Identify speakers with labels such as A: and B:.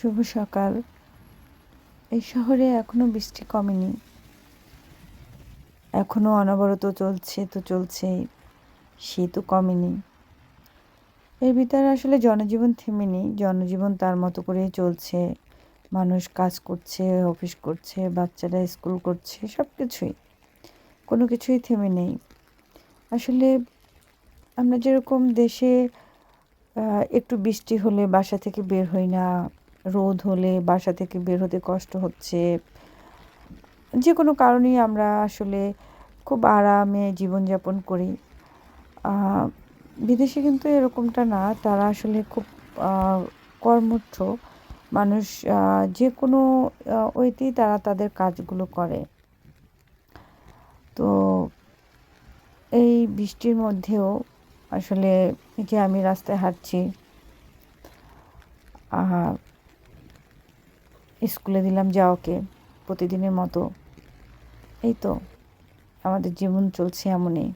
A: শুভ সকাল। এই শহরে এখনো বৃষ্টি কমেনি। এখনো অনবরত চলছে তো চলছেই। শীতও কমেনি। এর ভিতরে আসলে জনজীবন থেমেনি। জনজীবন তার মতো করেই চলছে। মানুষ কাজ করছে, অফিস করছে, বাচ্চারা স্কুল করছে, সবকিছুই। কোনো কিছুই থেমে নেই। আসলে আমরা যেরকম দেশে একটু বৃষ্টি হলে বাসা থেকে বের হই না, রোদ হলে বাসা থেকে বের হতে কষ্ট হচ্ছে। যেকোনো কারণেই আমরা আসলে খুব আরামে জীবনযাপন করি। আ বিদেশে কিন্তু এরকমটা না। তারা আসলে খুব আ কর্মঠ মানুষ। যেকোনো ওয়েতেই তারা তাদের কাজগুলো করে। তো এই বৃষ্টির মধ্যেও আসলে এই যে আমি রাস্তায় হাঁটছি, আ স্কুলে দিলাম যাওকে প্রতিদিনের মতো। এই তো আমাদের জীবন চলছে এমনই।